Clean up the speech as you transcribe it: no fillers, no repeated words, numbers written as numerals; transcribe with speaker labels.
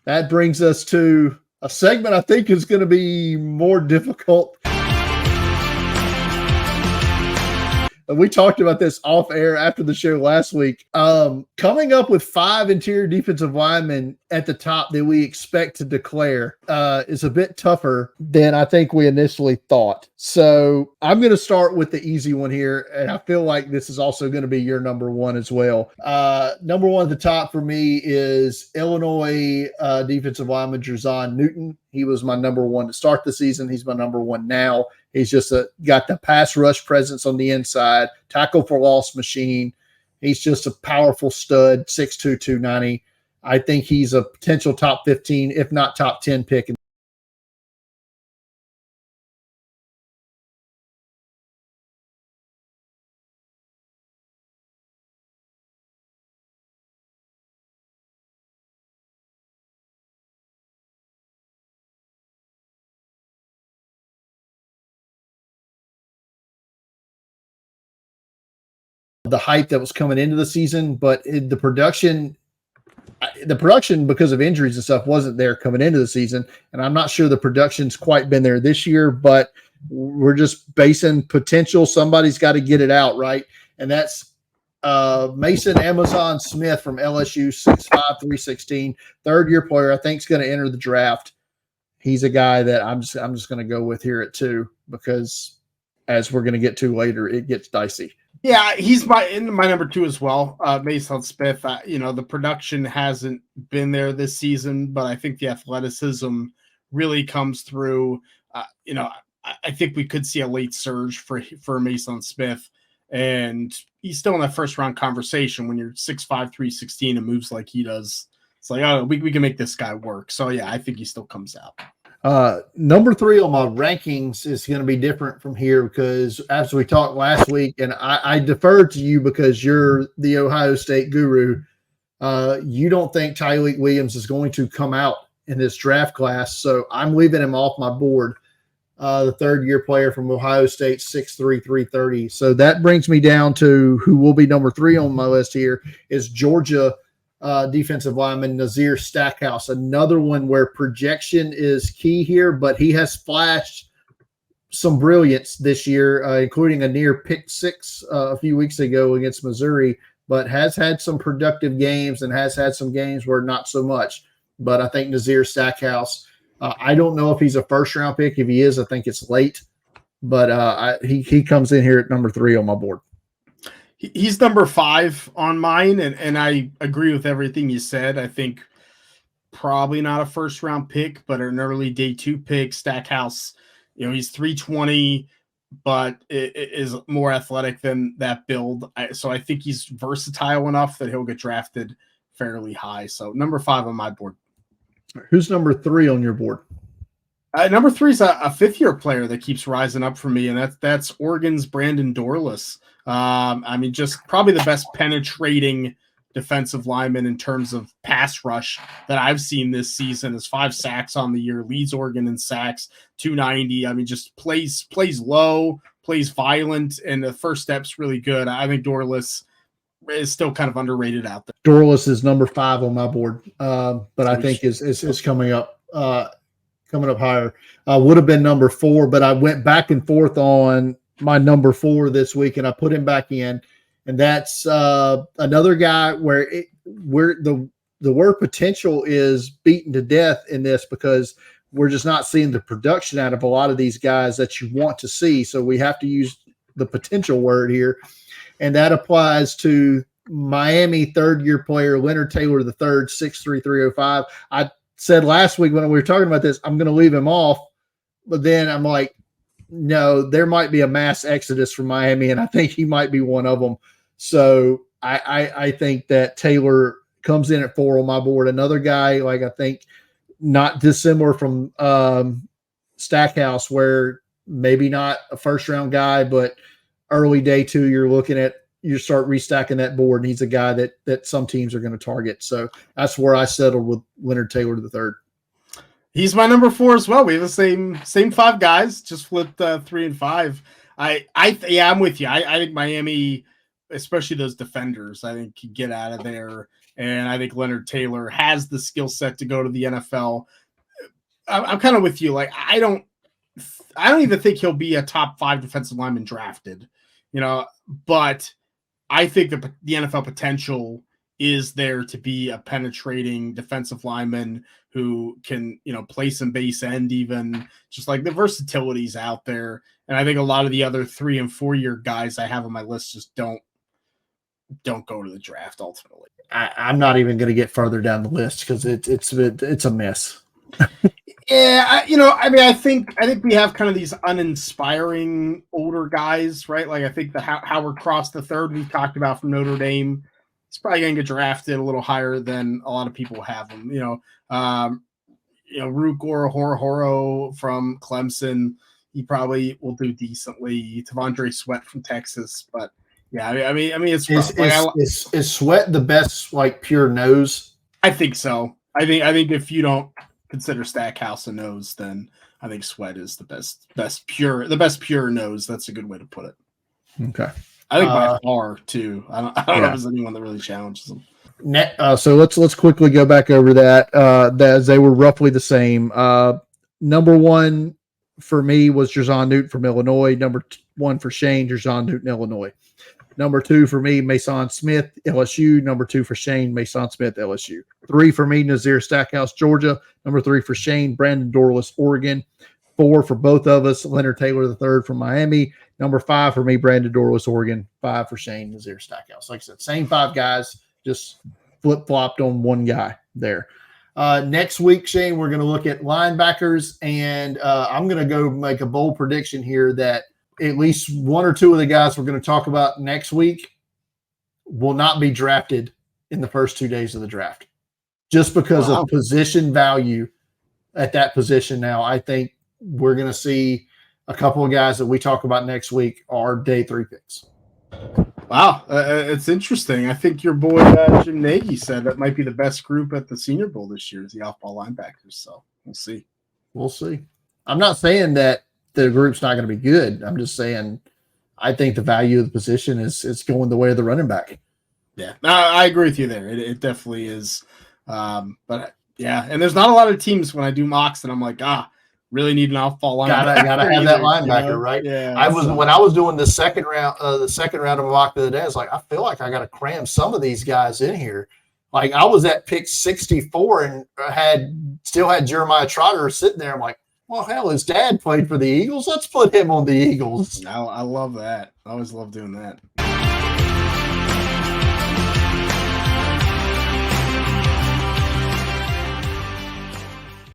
Speaker 1: that brings us to a segment I think is going to be more difficult. We talked about this off air after the show last week. Coming up with 5 interior defensive linemen at the top that we expect to declare is a bit tougher than I think we initially thought. So I'm going to start with the easy one here, and I feel like this is also going to be your number one as well. Number one at the top for me is Illinois defensive lineman Jerzon Newton. He was my number one to start the season. He's my number one now. He's just got the pass rush presence on the inside, tackle for loss machine. He's just a powerful stud, 6'2", 290. I think he's a potential top 15, if not top 10 pick. The hype that was coming into the season, but the production because of injuries and stuff wasn't there coming into the season. And I'm not sure the production's quite been there this year, but we're just basing potential. Somebody's got to get it out, right? And that's Mason Amazon Smith from LSU, 6'5", 316, third-year player. I think is going to enter the draft. He's a guy that I'm just going to go with here at 2 because, as we're going to get to later, it gets dicey.
Speaker 2: Yeah, he's my number 2 as well. Mason Smith, the production hasn't been there this season, but I think the athleticism really comes through. I think we could see a late surge for Mason Smith, and he's still in that first round conversation when you're 6'5", 316 and moves like he does. It's like, oh, we can make this guy work. So yeah, I think he still comes out.
Speaker 1: Number 3 on my rankings is going to be different from here because as we talked last week, and I deferred to you because you're the Ohio State guru. You don't think Tyleik Williams is going to come out in this draft class, so I'm leaving him off my board. The third-year player from Ohio State, 6'3", 330. So that brings me down to who will be number 3 on my list here is Georgia defensive lineman Nazir Stackhouse, another one where projection is key here, but he has flashed some brilliance this year, including a near pick 6 a few weeks ago against Missouri, but has had some productive games and has had some games where not so much. But I think Nazir Stackhouse, I don't know if he's a first-round pick. If he is, I think it's late, but he comes in here at number 3 on my board.
Speaker 2: He's number 5 on mine, and I agree with everything you said. I think probably not a first-round pick, but an early day 2 pick. Stackhouse, he's 320, but is more athletic than that build. So I think he's versatile enough that he'll get drafted fairly high. So number 5 on my board.
Speaker 1: Who's number 3 on your board?
Speaker 2: Number 3 is a fifth-year player that keeps rising up for me, and that's Oregon's Brandon Dorlus. Just probably the best penetrating defensive lineman in terms of pass rush that I've seen this season. Is 5 sacks on the year, leads Oregon in sacks, 290. Just plays low, plays violent, and the first step's really good. I think Dorlus is still kind of underrated out there.
Speaker 1: Dorlus is number 5 on my board, but I think is coming up higher. Would have been number 4, but I went back and forth on my number 4 this week, and I put him back in. And that's another guy where the word potential is beaten to death in this because we're just not seeing the production out of a lot of these guys that you want to see. So we have to use the potential word here. And that applies to Miami third-year player Leonard Taylor III, 6'3", 305. I said last week when we were talking about this, I'm going to leave him off. But then I'm like, no, there might be a mass exodus from Miami, and I think he might be one of them. So I think that Taylor comes in at 4 on my board. Another guy, I think, not dissimilar from Stackhouse, where maybe not a first-round guy, but early day 2, you start restacking that board, and he's a guy that some teams are going to target. So that's where I settled with Leonard Taylor III.
Speaker 2: He's my number 4 as well. We have the same 5 guys, just flipped 3 and 5. I'm with you. I think Miami, especially those defenders, I think can get out of there and I think Taylor has the skill set to go to the NFL. I'm kind of with you. Like, I don't even think he'll be a top 5 defensive lineman drafted, but I think the NFL potential is there to be a penetrating defensive lineman who can, play some base end, even just like the versatility's out there. And I think a lot of the other 3 and 4 year guys I have on my list just don't go to the draft ultimately.
Speaker 1: I'm not even going to get further down the list because it's a mess.
Speaker 2: Yeah, I think we have kind of these uninspiring older guys, right? Like I think the Howard Cross the third we've talked about from Notre Dame, he's probably going to get drafted a little higher than a lot of people have him. Rook Horo from Clemson, he probably will do decently. Tavondre Sweat from Texas, but yeah, I mean, it's
Speaker 1: is Sweat the best like pure nose?
Speaker 2: I think so. I think if you don't consider Stackhouse a nose, then I think Sweat is the best pure nose. That's a good way to put it.
Speaker 1: Okay.
Speaker 2: I think by far too. I don't know if there's anyone that really challenges them.
Speaker 1: So let's quickly go back over that. That they were roughly the same. Number 1 for me was Jer'Zhan Newton from Illinois. Number 1 for Shane, Jer'Zhan Newton, Illinois. Number 2 for me, Mason Smith, LSU. Number 2 for Shane, Mason Smith, LSU. 3 for me, Nazir Stackhouse, Georgia. Number 3 for Shane, Brandon Dorlus, Oregon. 4 for both of us, Leonard Taylor III from Miami. Number 5 for me, Brandon Dorlus, Oregon. 5 for Shane, Nazir Stackhouse. Like I said, same 5 guys, just flip-flopped on one guy there. Next week, Shane, we're going to look at linebackers, and I'm going to go make a bold prediction here that at least 1 or 2 of the guys we're going to talk about next week will not be drafted in the first 2 days of the draft just because of position value at that position. Now, I think we're going to see a couple of guys that we talk about next week are day 3 picks.
Speaker 2: Wow. It's interesting. I think your boy Jim Nagy said that might be the best group at the Senior Bowl this year is the off-ball linebackers. So we'll see.
Speaker 1: We'll see. I'm not saying that the group's not going to be good. I'm just saying I think the value of the position is going the way of the running back.
Speaker 2: Yeah, I agree with you there. It definitely is. But yeah, and there's not a lot of teams when I do mocks that I'm like, really need an off-ball linebacker.
Speaker 1: Gotta have that linebacker, right?
Speaker 2: Yeah.
Speaker 1: When I was doing the second round of mock the other day, I was like, I feel like I got to cram some of these guys in here. Like I was at pick 64 and still had Jeremiah Trotter sitting there. I'm like, well, hell, his dad played for the Eagles. Let's put him on the Eagles.
Speaker 2: I love that. I always love doing that.